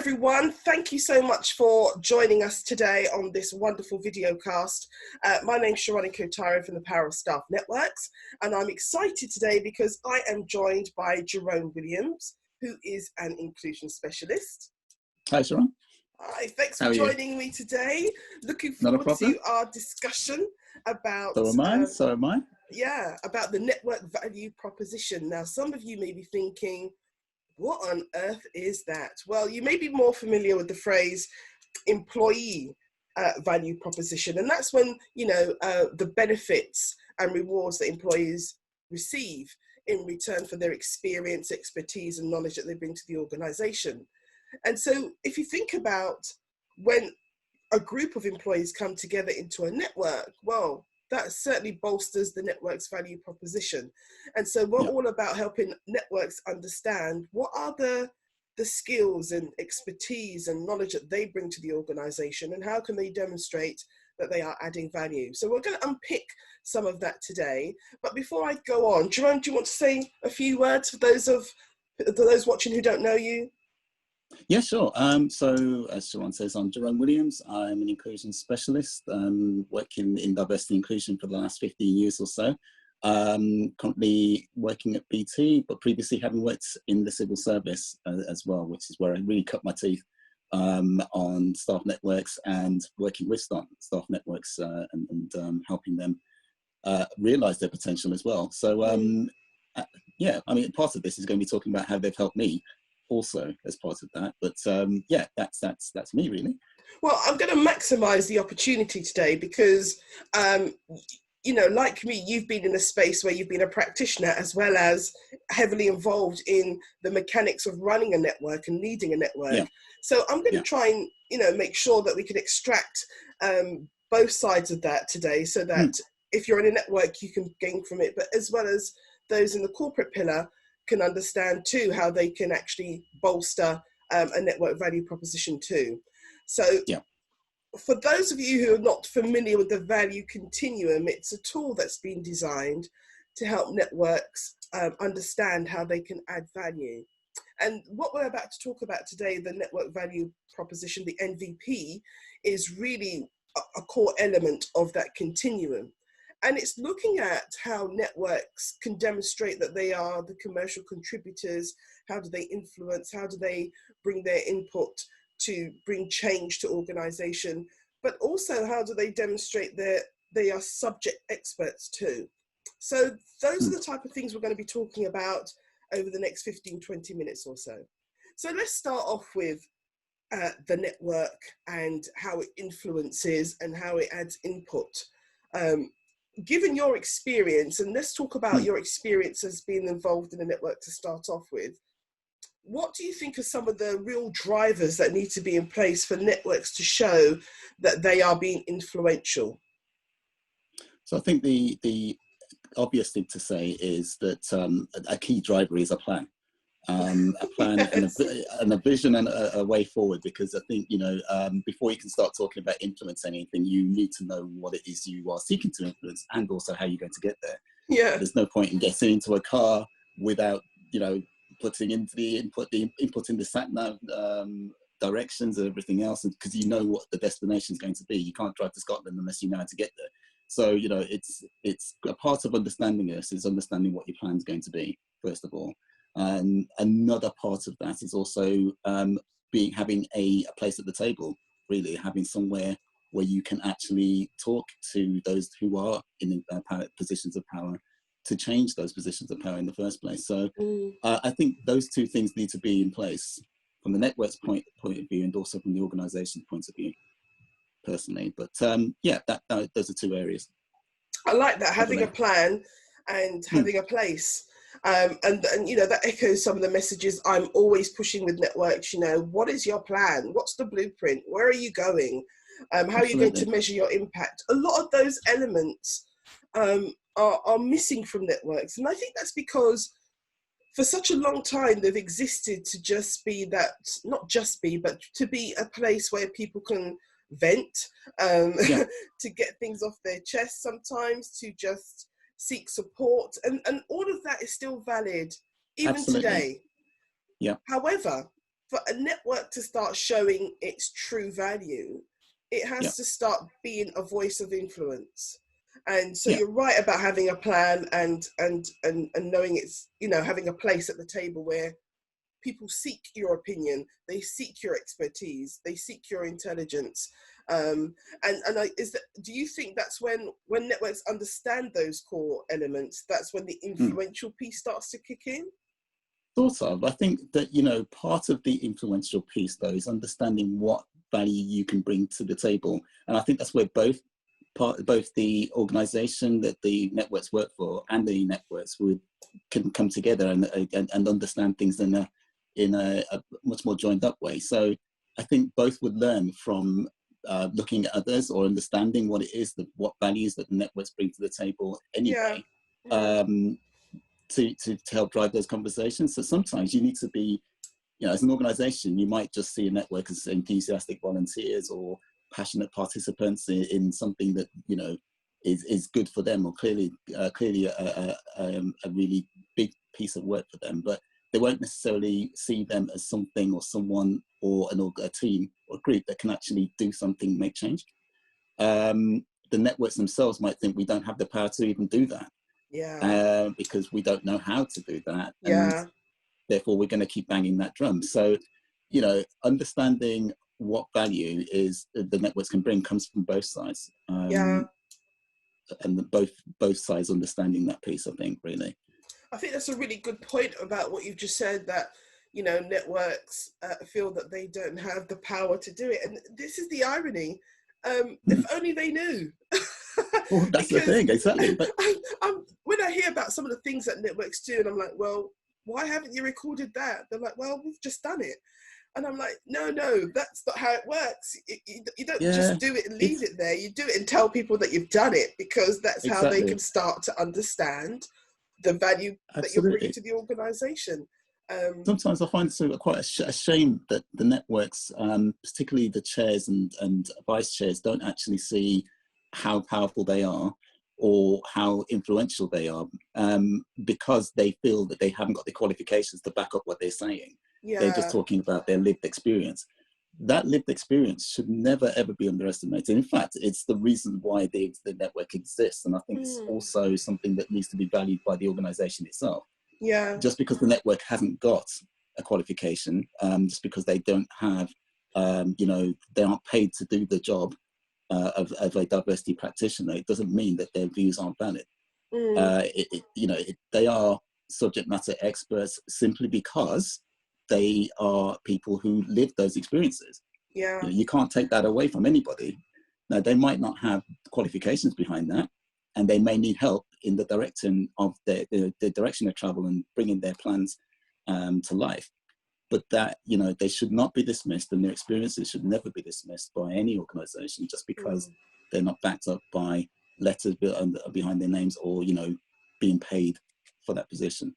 everyone. Thank you so much for joining us today on this wonderful video cast. My name's Cherron Inko-Tariah from the Power of Staff Networks, and I'm excited today because I am joined by Jerome Williams, who is an inclusion specialist. Hi, Cherron. Hi, thanks for joining me today. Looking forward to our discussion about... So am I. Yeah, about the network value proposition. Now, some of you may be thinking, what on earth is that? Well, you may be more familiar with the phrase employee value proposition, and that's when, the benefits and rewards that employees receive in return for their experience, expertise, and knowledge that they bring to the organization. And so if you think about when a group of employees come together into a network, well, that certainly bolsters the network's value proposition. And so we're all about helping networks understand what are the skills and expertise and knowledge that they bring to the organization, and how can they demonstrate that they are adding value. So we're going to unpick some of that today. But before I go on, Jerome, do you want to say a few words for those watching who don't know you? Yeah, sure. So as Cherron says, I'm Jerome Williams. I'm an inclusion specialist, working in diversity and inclusion for the last 15 years or so. Currently working at BT, but previously having worked in the civil service as well, which is where I really cut my teeth on staff networks and working with staff networks and helping them realise their potential as well. So yeah, I mean, part of this is going to be talking about how they've helped me also as part of that, but yeah, that's me really. Well, I'm going to maximize the opportunity today because like me, you've been in a space where you've been a practitioner as well as heavily involved in the mechanics of running a network and leading a network. Yeah. So I'm going to try and make sure that we can extract both sides of that today, so that if you're in a network you can gain from it, but as well as those in the corporate pillar can understand too how they can actually bolster a network value proposition too. So for those of you who are not familiar with the Value Continuum, it's a tool that's been designed to help networks understand how they can add value. And what we're about to talk about today, the network value proposition, the NVP, is really a core element of that continuum. And it's looking at how networks can demonstrate that they are the commercial contributors. How do they influence? How do they bring their input to bring change to organization? But also, how do they demonstrate that they are subject experts too? So those are the type of things we're going to be talking about over the next 15-20 minutes or so. So let's start off with the network and how it influences and how it adds input. Given your experience, and let's talk about your experience as being involved in a network to start off with, what do you think are some of the real drivers that need to be in place for networks to show that they are being influential? So I think the obvious thing to say is that a key driver is a plan. A plan and a vision and a way forward, because I think, before you can start talking about influence anything, you need to know what it is you are seeking to influence and also how you're going to get there. Yeah. There's no point in getting into a car without, putting into the input in the sat nav directions and everything else, because you know what the destination is going to be. You can't drive to Scotland unless you know how to get there. So, it's a part of understanding this is understanding what your plan is going to be, first of all. Another part of that is also having a place at the table, really having somewhere where you can actually talk to those who are in positions of power to change those positions of power in the first place. So I think those two things need to be in place from the network's point of view and also from the organization's point of view, personally. But those are two areas. I like that, having a plan and having a place. And that echoes some of the messages I'm always pushing with networks. What is your plan? What's the blueprint? Where are you going? How are you going to measure your impact? A lot of those elements are missing from networks. And I think that's because for such a long time, they've existed to just be that, not just be, but to be a place where people can vent, to get things off their chest sometimes, to just seek support, and all of that is still valid even today. Yeah. However, for a network to start showing its true value, it has to start being a voice of influence. And so you're right about having a plan and knowing it's, you know, having a place at the table where people seek your opinion, they seek your expertise, they seek your intelligence. Do you think that's when networks understand those core elements, that's when the influential piece starts to kick in? Sort of. I think that, you know, part of the influential piece, though, is understanding what value you can bring to the table. And I think that's where both the organization that the networks work for and the networks can come together and understand things in a much more joined up way. So I think both would learn from looking at others or understanding what it is, what values that the networks bring to the table anyway. To help drive those conversations. So sometimes you need to be, you know, as an organization, you might just see a network as enthusiastic volunteers or passionate participants in something that, you know, is good for them, or clearly a really big piece of work for them, but they won't necessarily see them as something or someone or a team or a group that can actually do something, make change. The networks themselves might think we don't have the power to even do that. Because we don't know how to do that, and therefore we're going to keep banging that drum. So, you know, understanding what value is the networks can bring comes from both sides, and both sides understanding that piece, I think, really. I think that's a really good point about what you've just said, that, you know, networks feel that they don't have the power to do it, and this is the irony. If only they knew. Well, that's the thing, exactly. But when I hear about some of the things that networks do, and I'm like, well, why haven't you recorded that? They're like, well, we've just done it. And I'm like, no, that's not how it works. You don't just do it and leave it there. You do it and tell people that you've done it, because that's how they can start to understand the value that you're bringing to the organization. Sometimes I find it quite a shame that the networks, particularly the chairs and vice chairs, don't actually see how powerful they are or how influential they are, because they feel that they haven't got the qualifications to back up what they're saying. They're just talking about their lived experience. That lived experience should never, ever be underestimated. In fact, it's the reason why the network exists. And I think it's also something that needs to be valued by the organization itself. Just because the network hasn't got a qualification, just because they don't have, you know, they aren't paid to do the job of a diversity practitioner, it doesn't mean that their views aren't valid. You know, they are subject matter experts simply because they are people who live those experiences. You know, you can't take that away from anybody. Now, they might not have qualifications behind that, and they may need help in the direction of the direction of travel and bringing their plans to life. But that, you know, they should not be dismissed, and their experiences should never be dismissed by any organization just because they're not backed up by letters behind their names, or, you know, being paid for that position.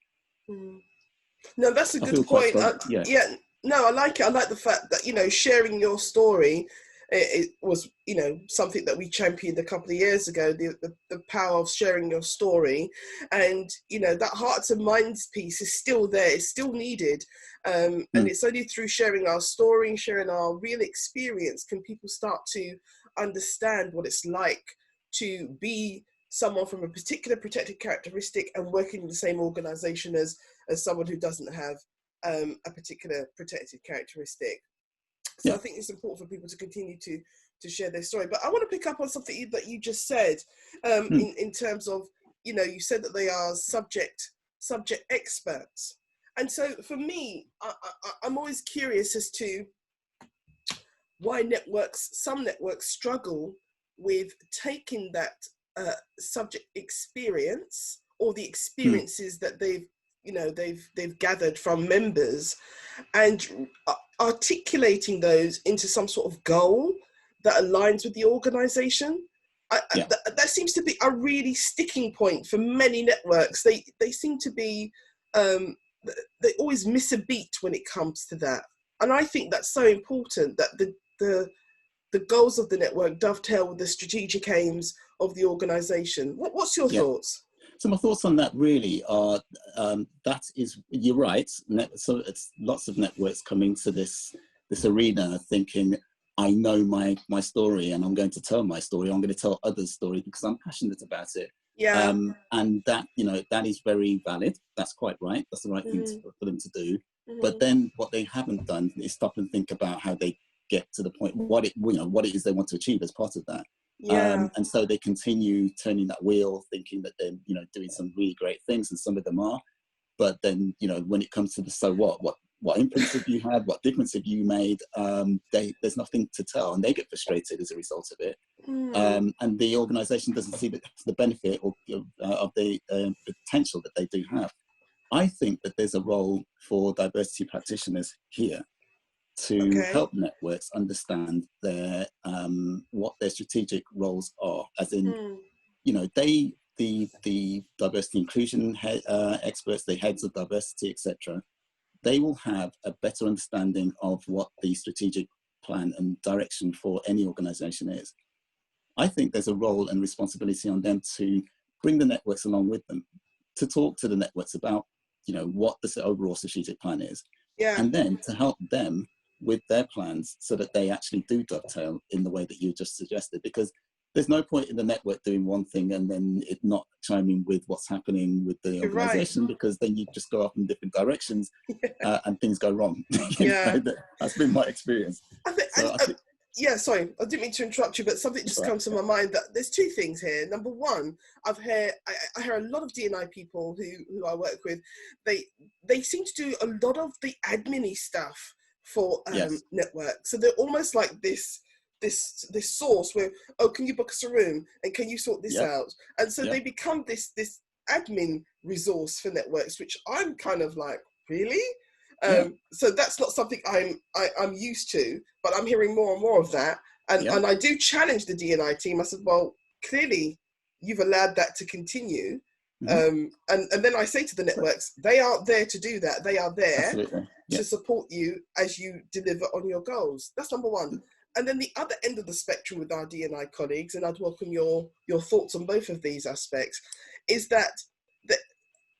No, that's a good point. No, I like it. I like the fact that, you know, sharing your story, it was, you know, something that we championed a couple of years ago, the power of sharing your story. And, you know, that hearts and minds piece is still there, it's still needed. And it's only through sharing our story, sharing our real experience, can people start to understand what it's like to be someone from a particular protected characteristic and working in the same organization as someone who doesn't have a particular protected characteristic. So I think it's important for people to continue to share their story. But I want to pick up on something that you just said in terms of, you know, you said that they are subject experts. And so for me, I'm always curious as to why some networks struggle with taking that subject experience, or the experiences that they've gathered from members, and articulating those into some sort of goal that aligns with the organization. That seems to be a really sticking point for many networks. They seem to be they always miss a beat when it comes to that, and I think that's so important, that the goals of the network dovetail with the strategic aims of the organization. What's your thoughts? So my thoughts on that really are, you're right. So it's lots of networks coming to this arena thinking, I know my story and I'm going to tell my story. I'm going to tell others' story because I'm passionate about it. Yeah. And that, that is very valid. That's quite right. That's the right thing for them to do. But then what they haven't done is stop and think about how they get to the point, what it is they want to achieve as part of that. Yeah. And so they continue turning that wheel, thinking that they're, doing some really great things, and some of them are. But then, when it comes to the so what influence have you had? What difference have you made? There's nothing to tell, and they get frustrated as a result of it. And the organisation doesn't see the benefit of the potential that they do have. I think that there's a role for diversity practitioners here to help networks understand what their strategic roles are, as in, the diversity inclusion experts, the heads of diversity, etc. They will have a better understanding of what the strategic plan and direction for any organisation is. I think there's a role and responsibility on them to bring the networks along with them, to talk to the networks about, what the overall strategic plan is, and then to help them with their plans so that they actually do dovetail in the way that you just suggested, because there's no point in the network doing one thing and then it not chiming with what's happening with the organisation, because then you just go off in different directions and things go wrong. That's been my experience. Sorry, I didn't mean to interrupt you, but something just comes to my mind that there's two things here. Number one, I hear a lot of D&I people who I work with, they seem to do a lot of the admin-y stuff for network. So they're almost like this source where, can you book us a room and can you sort this out? And so they become this admin resource for networks, which I'm kind of like, really? So that's not something I'm used to, but I'm hearing more and more of that. And I do challenge the D&I team. I said, well, clearly you've allowed that to continue. And then I say to the networks, they aren't there to do that. They are there to support you as you deliver on your goals. That's number one. And then the other end of the spectrum with our D&I colleagues, and I'd welcome your thoughts on both of these aspects, is that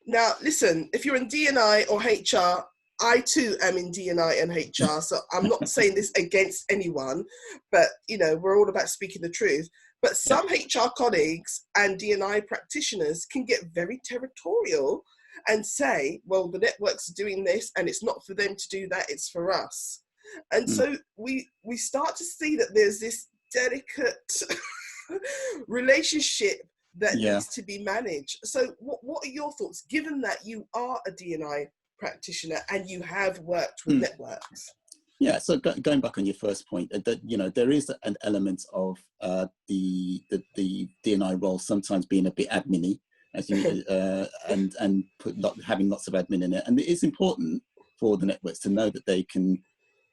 now, listen, if you're in D&I or HR, I too am in D&I and HR, so I'm not saying this against anyone, but we're all about speaking the truth. But some HR colleagues and D&I practitioners can get very territorial and say, well, the network's doing this and it's not for them to do that, it's for us. And so we start to see that there's this delicate relationship that needs to be managed. So what are your thoughts, given that you are a D&I practitioner and you have worked with networks? Yeah, so going back on your first point, that there is an element of the D&I role sometimes being a bit admin-y, as you and having lots of admin in it, and it is important for the networks to know that they can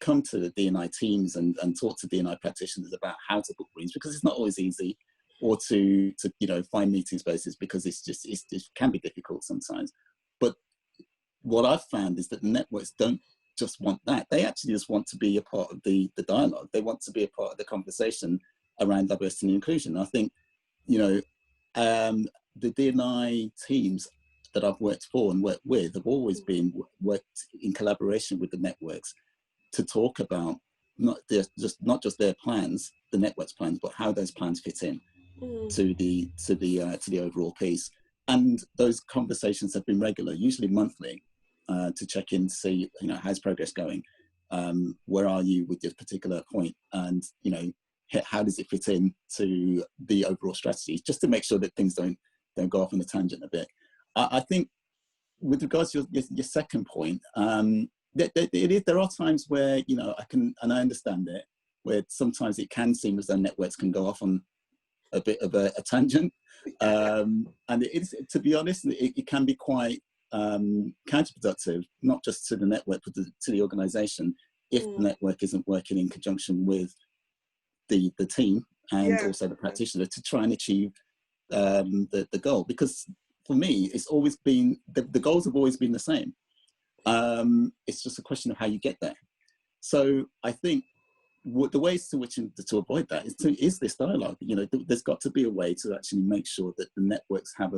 come to the D&I teams and talk to D&I practitioners about how to book rooms, because it's not always easy, or to find meeting spaces, because it can be difficult sometimes. But what I've found is that the networks don't just want that. They actually just want to be a part of the dialogue. They want to be a part of the conversation around diversity and inclusion. I think, the D&I teams that I've worked for and worked with have always been worked in collaboration with the networks to talk about not just their plans, the network's plans, but how those plans fit in to the overall piece. And those conversations have been regular, usually monthly, to check in to see, how's progress going? Where are you with this particular point? And, how does it fit in to the overall strategy? Just to make sure that things don't go off on a tangent a bit. I think with regards to your second point, there are times where, I understand it, where sometimes it can seem as though networks can go off on a bit of a tangent. And it is, to be honest, it can be quite counterproductive, not just to the network, but to the organisation, if the network isn't working in conjunction with the team and also the practitioner to try and achieve the goal. Because for me, it's always been, the goals have always been the same. It's just a question of how you get there. So I think the ways to which to avoid that is this dialogue. You know, there's got to be a way to actually make sure that the networks have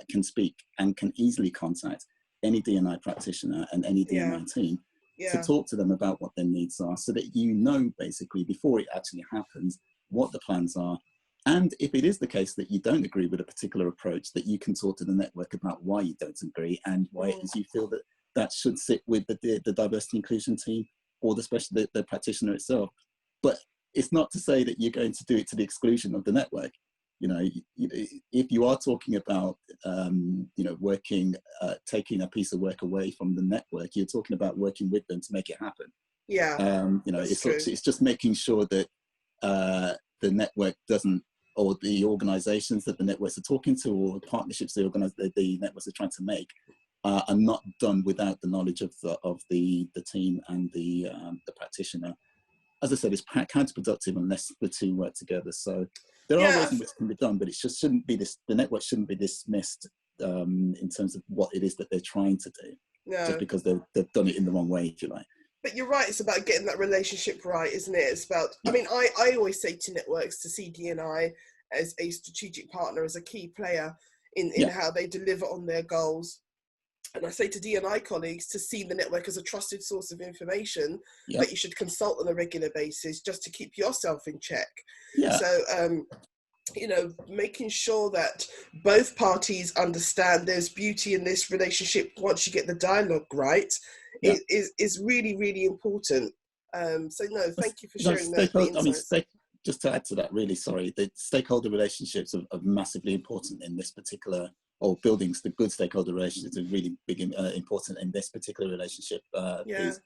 can speak and can easily contact any D&I practitioner and any D&I team to talk to them about what their needs are, so that you know, basically, before it actually happens, what the plans are. And if it is the case that you don't agree with a particular approach, that you can talk to the network about why you don't agree and why it is you feel that that should sit with the diversity inclusion team or the practitioner itself. But it's not to say that you're going to do it to the exclusion of the network. You know, if you are talking about, you know, working, taking a piece of work away from the network, you're talking about working with them to make it happen. Yeah. You know, it's just making sure that the network doesn't, or the organizations that the networks are talking to, or partnerships the networks are trying to make, are not done without the knowledge of the team and the practitioner. As I said, it's counterproductive unless the two work together. So there are ways in which it can be done, but it just shouldn't be the network shouldn't be dismissed in terms of what it is that they're trying to do, just because they've done it in the wrong way, if you like. But you're right, it's about getting that relationship right, isn't it? It's about, I mean, I always say to networks to see D&I as a strategic partner, as a key player in how they deliver on their goals. And I say to D&I colleagues to see the network as a trusted source of information that you should consult on a regular basis just to keep yourself in check. So, you know, making sure that both parties understand there's beauty in this relationship once you get the dialogue right is really, really important. So no, thank you for sharing the insights. Just to add to that, really, sorry, the stakeholder relationships are massively important in this particular, or buildings, the good stakeholder relationships are really big, important in this particular relationship piece.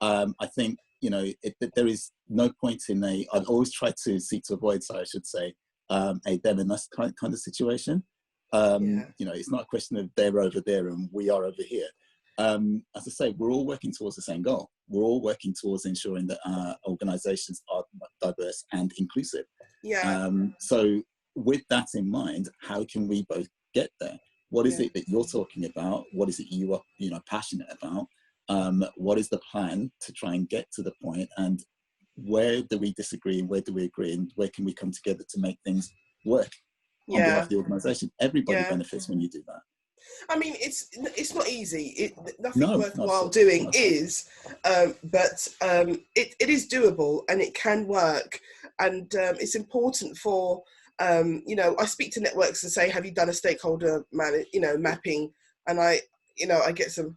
I think, you know, there is no point in I'd always try to seek to avoid, so I should say, a them and us kind of situation. You know, it's not a question of they're over there and we are over here. As I say, we're all working towards the same goal. We're all working towards ensuring that our organizations are diverse and inclusive. So with that in mind, how can we both get there? What is it that you're talking about? What is it you are, you know, passionate about? What is the plan to try and get to the point? And where do we disagree and where do we agree? And where can we come together to make things work on behalf of the organization? Everybody benefits when you do that. I mean, it's not easy. Nothing worthwhile doing is, but it is doable and it can work. And it's important for, you know, I speak to networks and say, have you done a stakeholder mapping? And I get some,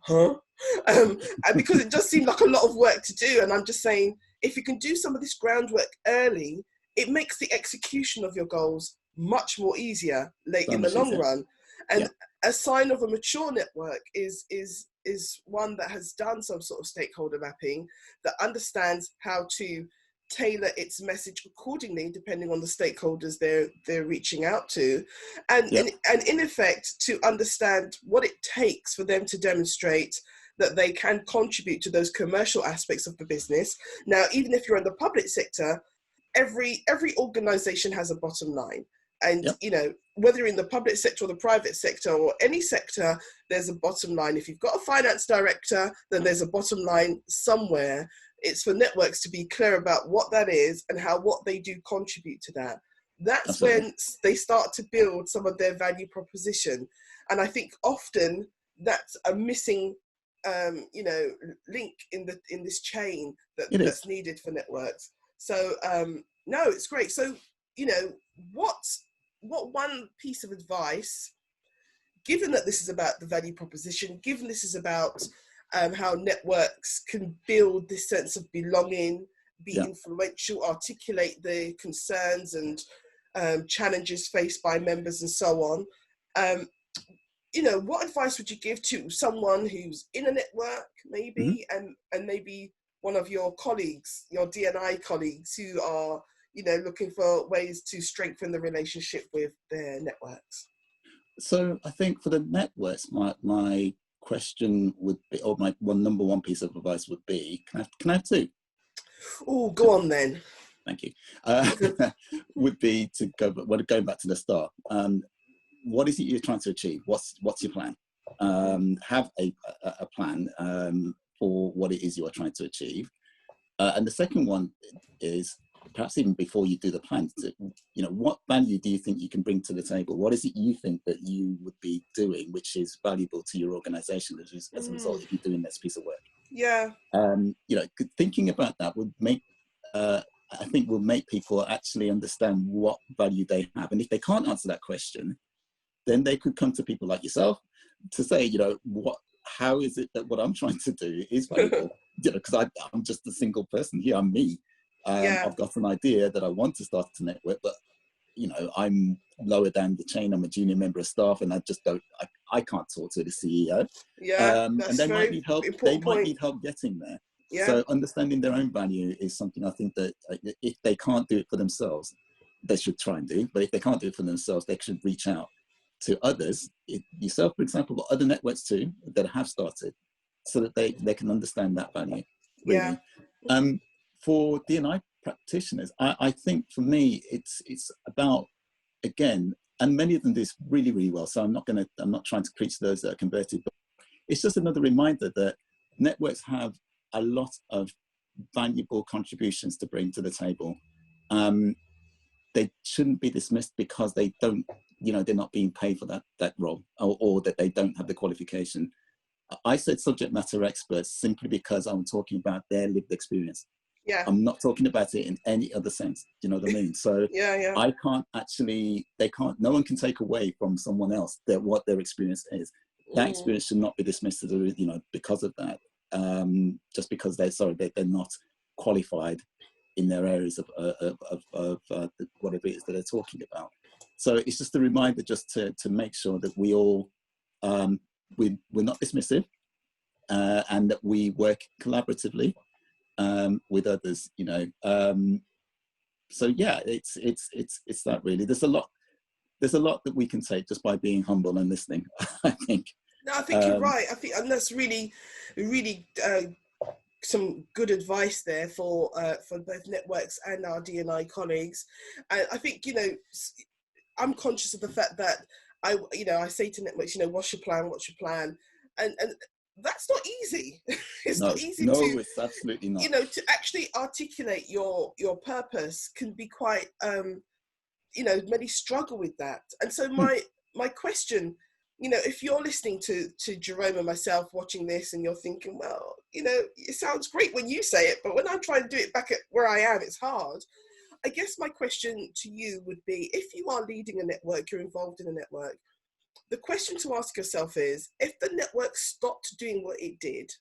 and because it does seem like a lot of work to do. And I'm just saying, if you can do some of this groundwork early, it makes the execution of your goals much more easier in the long run. And a sign of a mature network is one that has done some sort of stakeholder mapping, that understands how to tailor its message accordingly, depending on the stakeholders they're reaching out to, and in effect to understand what it takes for them to demonstrate that they can contribute to those commercial aspects of the business. Now, even if you're in the public sector, every organization has a bottom line. And, you know, whether you're in the public sector or the private sector or any sector, there's a bottom line. If you've got a finance director, then there's a bottom line somewhere. It's for networks to be clear about what that is and how what they do contribute to that. That's when they start to build some of their value proposition. And I think often that's a missing, you know, link in this chain that's needed for networks. So, no, it's great. So, you know, what one piece of advice, given that this is about the value proposition, given this is about how networks can build this sense of belonging, be influential, articulate the concerns and challenges faced by members and so on, you know, what advice would you give to someone who's in a network maybe, and maybe one of your colleagues, your D&I colleagues who are, you know, looking for ways to strengthen the relationship with their networks? So I think for the networks, my question would be, or my number one piece of advice would be, can I have two? Oh, go on then. Thank you. Would be to going back to the start. What is it you're trying to achieve? What's your plan? Have a plan for what it is you are trying to achieve. And the second one is, perhaps even before you do the plan, what value do you think you can bring to the table? What is it you think that you would be doing which is valuable to your organization as a result of you doing this piece of work? Yeah. Thinking about that would make, I think, will make people actually understand what value they have. And if they can't answer that question, then they could come to people like yourself to say, how is it that what I'm trying to do is valuable? Because I'm just a single person here. I'm me. I've got an idea that I want to start a network, but I'm lower down the chain. I'm a junior member of staff, and I can't talk to the CEO. And they might need help. They might need help getting there. Yeah. So understanding their own value is something I think that if they can't do it for themselves, they should try and do. But if they can't do it for themselves, they should reach out to others, yourself, for example, but other networks too that have started, so that they can understand that value. Really. Yeah. For D&I practitioners, I think for me it's about, again, and many of them do this really, really well. So I'm not trying to preach to those that are converted, but it's just another reminder that networks have a lot of valuable contributions to bring to the table. They shouldn't be dismissed because they don't, they're not being paid for that role, or that they don't have the qualification. I said subject matter experts simply because I'm talking about their lived experience. Yeah. I'm not talking about it in any other sense. Do you know what I mean? So I can't actually, no one can take away from someone else what their experience is. That experience should not be dismissed as, because of that. Just because they're not qualified in their areas of whatever it is that they're talking about. So it's just a reminder just to make sure that we all, we're not dismissive, and that we work collaboratively with others, so yeah, it's that really. There's a lot that we can take just by being humble and listening, I think. No, I think you're right. I think, and that's really, really some good advice there for both networks and our D&I colleagues. And I think, I'm conscious of the fact that I say to networks, what's your plan? And that's not easy. It's not easy to, it's absolutely not. To actually articulate your purpose can be quite, many struggle with that. And so my question, if you're listening to Jerome and myself watching this and you're thinking, well, it sounds great when you say it, but when I try and do it back at where I am, it's hard. I guess my question to you would be, if you are leading a network, you're involved in a network, the question to ask yourself is, if the network stopped doing what it did,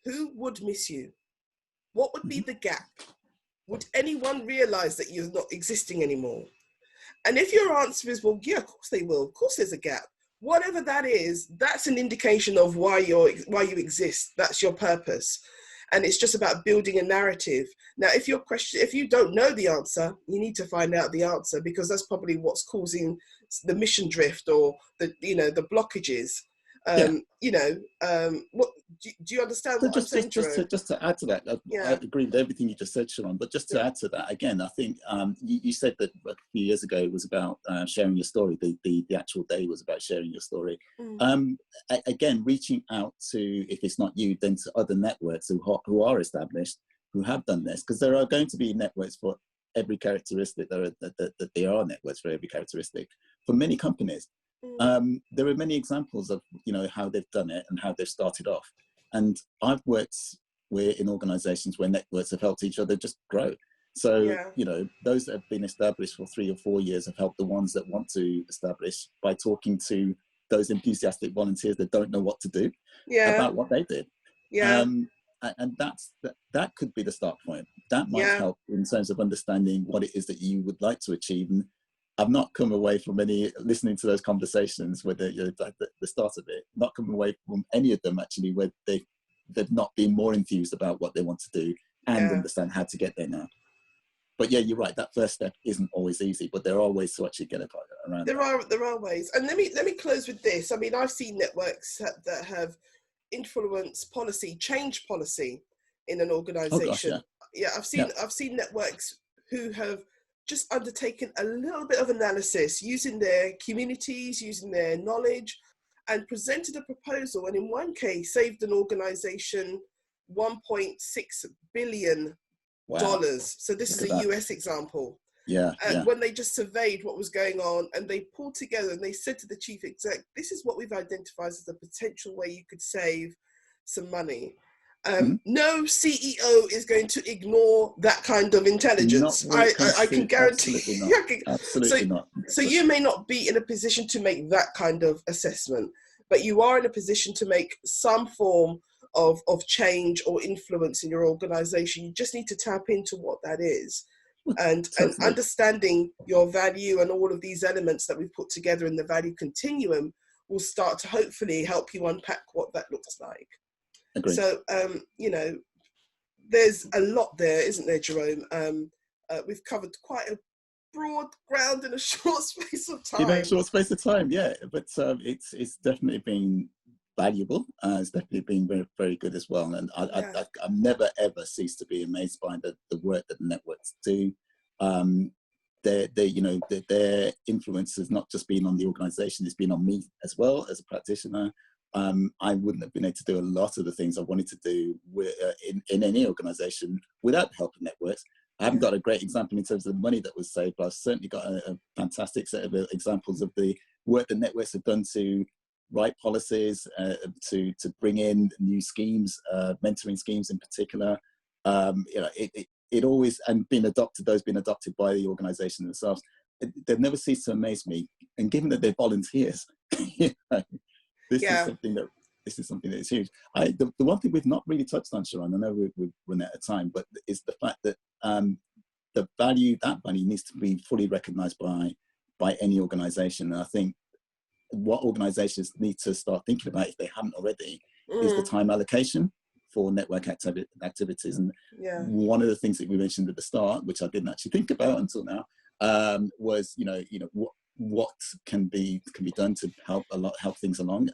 who would miss you? What would be the gap? Would anyone realize that you're not existing anymore? And if your answer is, well, yeah, of course they will. Of course there's a gap. Whatever that is, that's an indication of why you exist. That's your purpose. And it's just about building a narrative. Now, if you don't know the answer, you need to find out the answer, because that's probably what's causing the mission drift or the blockages. What do you understand what I'm saying, Jerome? Just to add to that, I agree with everything you just said, Cherron, but just to add to that, again, I think you said that a few years ago it was about sharing your story. The actual day was about sharing your story. Again, reaching out to, if it's not you, then to other networks who are established, who have done this, because there are going to be networks for every characteristic. There are networks for every characteristic for many companies. There are many examples of how they've done it and how they've started off, and I've worked in organizations where networks have helped each other just grow. So those that have been established for 3 or 4 years have helped the ones that want to establish by talking to those enthusiastic volunteers that don't know what to do about what they did. And that could be the start point. That might help in terms of understanding what it is that you would like to achieve. And I've not come away from listening to those conversations where the start of it, not come away from any of them actually where they've not been more enthused about what they want to do and understand how to get there now. But yeah, you're right, that first step isn't always easy, but there are ways to actually get around there are ways. And let me close with this. I mean, I've seen networks that have influenced policy, change policy in an organization. I've seen networks who have just undertaken a little bit of analysis using their communities, using their knowledge, and presented a proposal, and in one case saved an organization $1.6 billion. Wow. So this is a US example. Yeah, When they just surveyed what was going on, and they pulled together and they said to the chief exec, this is what we've identified as a potential way you could save some money. No CEO is going to ignore that kind of intelligence. I can guarantee. Absolutely not. So you may not be in a position to make that kind of assessment, but you are in a position to make some form of change or influence in your organization. You just need to tap into what that is. And understanding your value and all of these elements that we've put together in the value continuum will start to hopefully help you unpack what that looks like. Agreed. So, there's a lot there, isn't there, Jerome? We've covered quite a broad ground in a short space of time. In a short space of time, yeah. But it's definitely been valuable. It's definitely been very, very good as well. And I never ever cease to be amazed by the work that the networks do. Their influence has not just been on the organization, it's been on me as well as a practitioner. I wouldn't have been able to do a lot of the things I wanted to do in any organization without the help of networks. I haven't got a great example in terms of the money that was saved, but I've certainly got a fantastic set of examples of the work that networks have done to write policies, to bring in new schemes, mentoring schemes in particular. It always, and those being adopted by the organisation themselves, they've never ceased to amaze me. And given that they're volunteers, this is something that is huge. The one thing we've not really touched on, Cherron, I know we've run out of time, but is the fact that that value needs to be fully recognised by any organisation. And I think what organisations need to start thinking about, if they haven't already, is the time allocation for network activities. And one of the things that we mentioned at the start, which I didn't actually think about until now, was what can be done to help things along.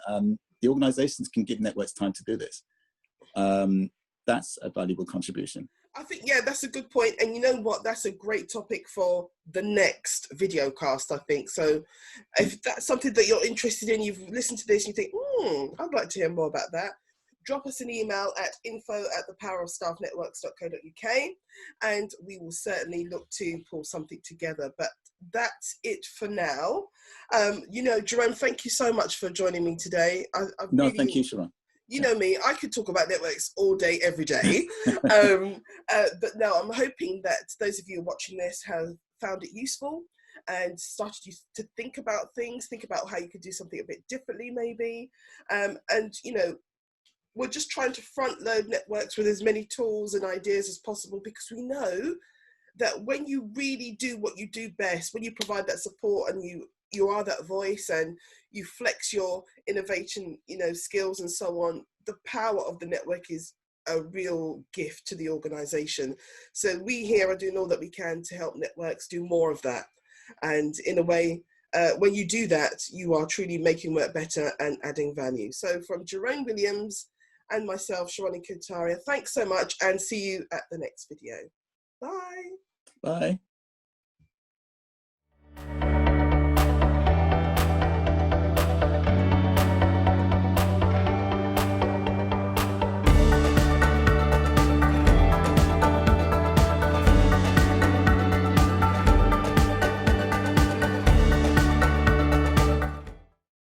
The organisations can give networks time to do this. That's a valuable contribution. I think, that's a good point. And you know what? That's a great topic for the next video cast, I think. So if that's something that you're interested in, you've listened to this and you think, I'd like to hear more about that, drop us an email at info@thepowerofstaffnetworks.co.uk, and we will certainly look to pull something together. But that's it for now. Jerome, thank you so much for joining me today. Thank you, Cherron. You know me, I could talk about networks all day, every day. But no, I'm hoping that those of you watching this have found it useful and started to think about things, think about how you could do something a bit differently maybe. We're just trying to front load networks with as many tools and ideas as possible, because we know that when you really do what you do best, when you provide that support and you are that voice and you flex your innovation, skills and so on, the power of the network is a real gift to the organization. So we here are doing all that we can to help networks do more of that. And in a way, when you do that, you are truly making work better and adding value. So from Jerome Williams and myself, Cherron Inko-Tariah, thanks so much, and see you at the next video. Bye. Bye.